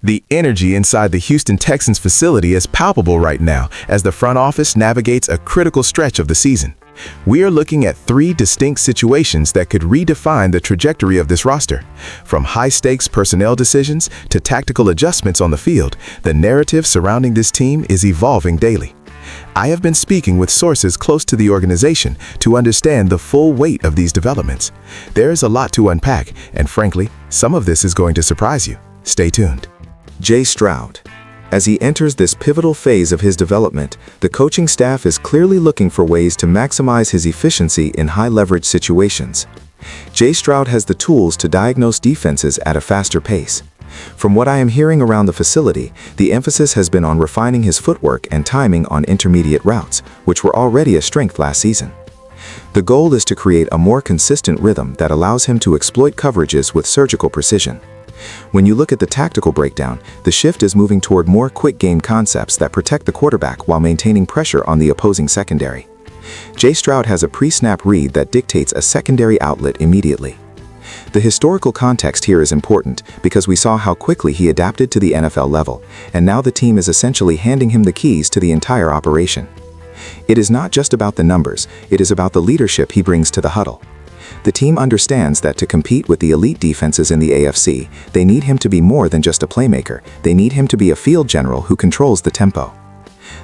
The energy inside the Houston Texans facility is palpable right now as the front office navigates a critical stretch of the season. We are looking at three distinct situations that could redefine the trajectory of this roster. From high-stakes personnel decisions to tactical adjustments on the field, the narrative surrounding this team is evolving daily. I have been speaking with sources close to the organization to understand the full weight of these developments. There is a lot to unpack, and frankly, some of this is going to surprise you. Stay tuned. Jay Stroud. As he enters this pivotal phase of his development, the coaching staff is clearly looking for ways to maximize his efficiency in high-leverage situations. Jay Stroud has the tools to diagnose defenses at a faster pace. From what I am hearing around the facility, the emphasis has been on refining his footwork and timing on intermediate routes, which were already a strength last season. The goal is to create a more consistent rhythm that allows him to exploit coverages with surgical precision. When you look at the tactical breakdown, the shift is moving toward more quick-game concepts that protect the quarterback while maintaining pressure on the opposing secondary. Jay Stroud has a pre-snap read that dictates a secondary outlet immediately. The historical context here is important because we saw how quickly he adapted to the NFL level, and now the team is essentially handing him the keys to the entire operation. It is not just about the numbers, it is about the leadership he brings to the huddle. The team understands that to compete with the elite defenses in the AFC, they need him to be more than just a playmaker. They need him to be a field general who controls the tempo.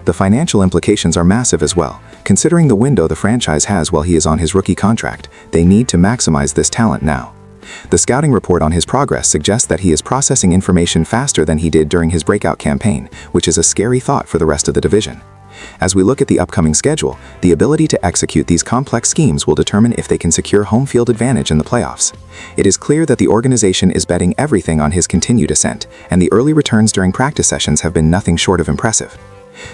The financial implications are massive as well. Considering the window the franchise has while he is on his rookie contract, they need to maximize this talent now. The scouting report on his progress suggests that he is processing information faster than he did during his breakout campaign, which is a scary thought for the rest of the division. As we look at the upcoming schedule, the ability to execute these complex schemes will determine if they can secure home field advantage in the playoffs. It is clear that the organization is betting everything on his continued ascent, and the early returns during practice sessions have been nothing short of impressive.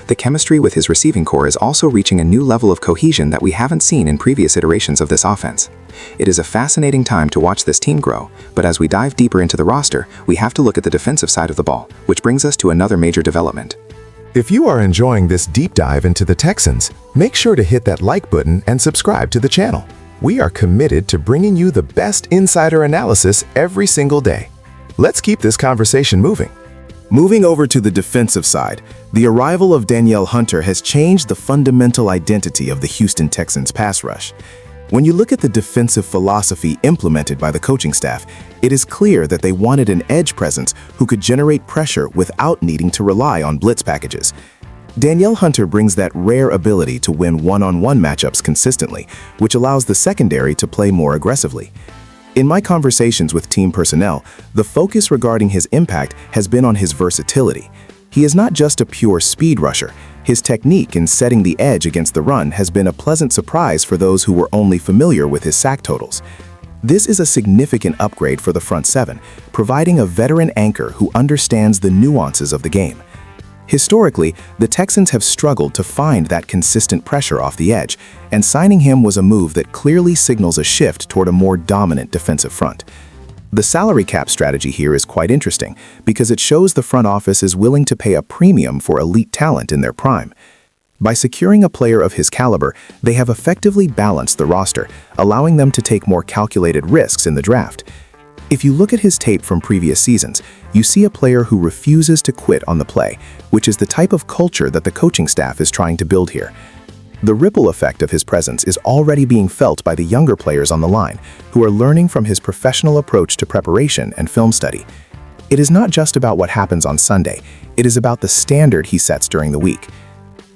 The chemistry with his receiving core is also reaching a new level of cohesion that we haven't seen in previous iterations of this offense. It is a fascinating time to watch this team grow, but as we dive deeper into the roster, we have to look at the defensive side of the ball, which brings us to another major development. If you are enjoying this deep dive into the Texans, make sure to hit that like button and subscribe to the channel. We are committed to bringing you the best insider analysis every single day. Let's keep this conversation moving. Moving over to the defensive side, the arrival of Danielle Hunter has changed the fundamental identity of the Houston Texans pass rush. When you look at the defensive philosophy implemented by the coaching staff, it is clear that they wanted an edge presence who could generate pressure without needing to rely on blitz packages. Danielle Hunter brings that rare ability to win one-on-one matchups consistently, which allows the secondary to play more aggressively. In my conversations with team personnel, the focus regarding his impact has been on his versatility. He is not just a pure speed rusher. His technique in setting the edge against the run has been a pleasant surprise for those who were only familiar with his sack totals. This is a significant upgrade for the front seven, providing a veteran anchor who understands the nuances of the game. Historically, the Texans have struggled to find that consistent pressure off the edge, and signing him was a move that clearly signals a shift toward a more dominant defensive front. The salary cap strategy here is quite interesting because it shows the front office is willing to pay a premium for elite talent in their prime. By securing a player of his caliber, they have effectively balanced the roster, allowing them to take more calculated risks in the draft. If you look at his tape from previous seasons, you see a player who refuses to quit on the play, which is the type of culture that the coaching staff is trying to build here. The ripple effect of his presence is already being felt by the younger players on the line, who are learning from his professional approach to preparation and film study. It is not just about what happens on Sunday, it is about the standard he sets during the week.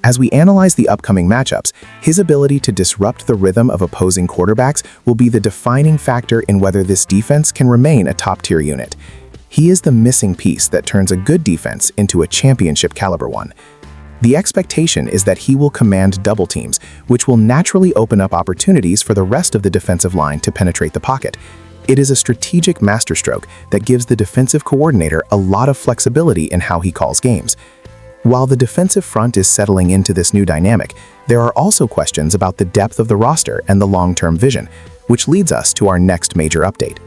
As we analyze the upcoming matchups, his ability to disrupt the rhythm of opposing quarterbacks will be the defining factor in whether this defense can remain a top-tier unit. He is the missing piece that turns a good defense into a championship-caliber one. The expectation is that he will command double teams, which will naturally open up opportunities for the rest of the defensive line to penetrate the pocket. It is a strategic masterstroke that gives the defensive coordinator a lot of flexibility in how he calls games. While the defensive front is settling into this new dynamic, there are also questions about the depth of the roster and the long-term vision, which leads us to our next major update.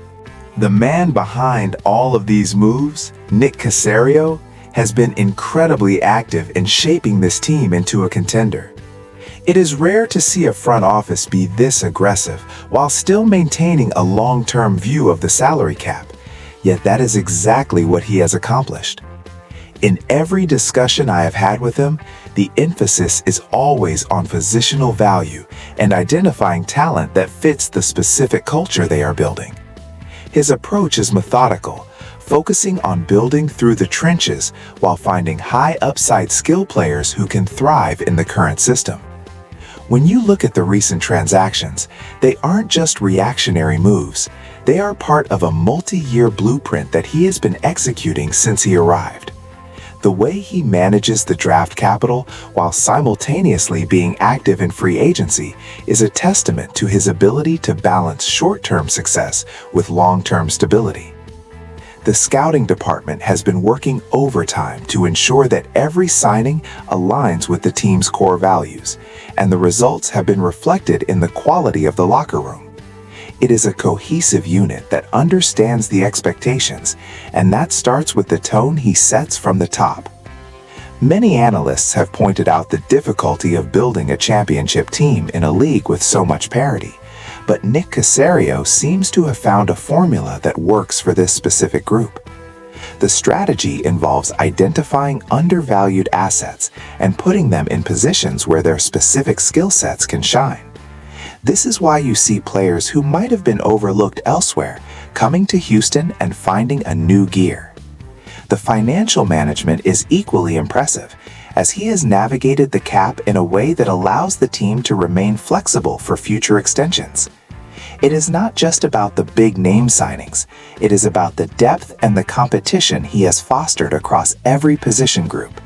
The man behind all of these moves, Nick Caserio, has been incredibly active in shaping this team into a contender. It is rare to see a front office be this aggressive while still maintaining a long-term view of the salary cap, yet that is exactly what he has accomplished. In every discussion I have had with him, the emphasis is always on positional value and identifying talent that fits the specific culture they are building. His approach is methodical, focusing on building through the trenches while finding high upside skill players who can thrive in the current system. When you look at the recent transactions, they aren't just reactionary moves. They are part of a multi-year blueprint that he has been executing since he arrived. The way he manages the draft capital while simultaneously being active in free agency is a testament to his ability to balance short-term success with long-term stability. The scouting department has been working overtime to ensure that every signing aligns with the team's core values, and the results have been reflected in the quality of the locker room. It is a cohesive unit that understands the expectations, and that starts with the tone he sets from the top. Many analysts have pointed out the difficulty of building a championship team in a league with so much parity. But Nick Caserio seems to have found a formula that works for this specific group. The strategy involves identifying undervalued assets and putting them in positions where their specific skill sets can shine. This is why you see players who might have been overlooked elsewhere coming to Houston and finding a new gear. The financial management is equally impressive, as he has navigated the cap in a way that allows the team to remain flexible for future extensions. It is not just about the big name signings, it is about the depth and the competition he has fostered across every position group.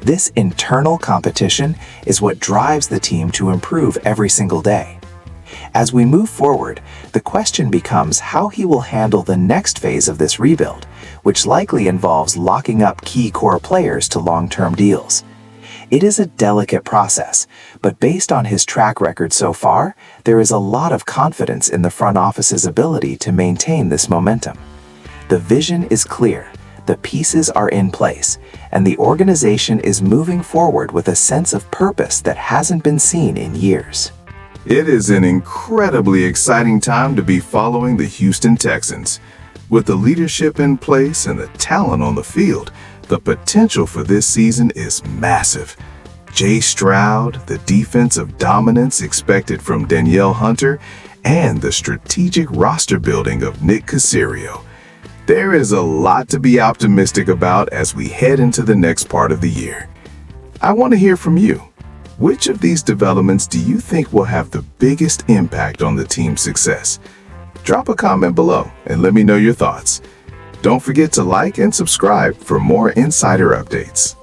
This internal competition is what drives the team to improve every single day. As we move forward, the question becomes how he will handle the next phase of this rebuild, which likely involves locking up key core players to long-term deals. It is a delicate process, but based on his track record so far, there is a lot of confidence in the front office's ability to maintain this momentum. The vision is clear, the pieces are in place, and the organization is moving forward with a sense of purpose that hasn't been seen in years. It is an incredibly exciting time to be following the Houston Texans. With the leadership in place and the talent on the field, the potential for this season is massive. Jay Stroud, the defensive dominance expected from Danielle Hunter, and the strategic roster building of Nick Caserio. There is a lot to be optimistic about as we head into the next part of the year. I want to hear from you. Which of these developments do you think will have the biggest impact on the team's success? Drop a comment below and let me know your thoughts. Don't forget to like and subscribe for more insider updates.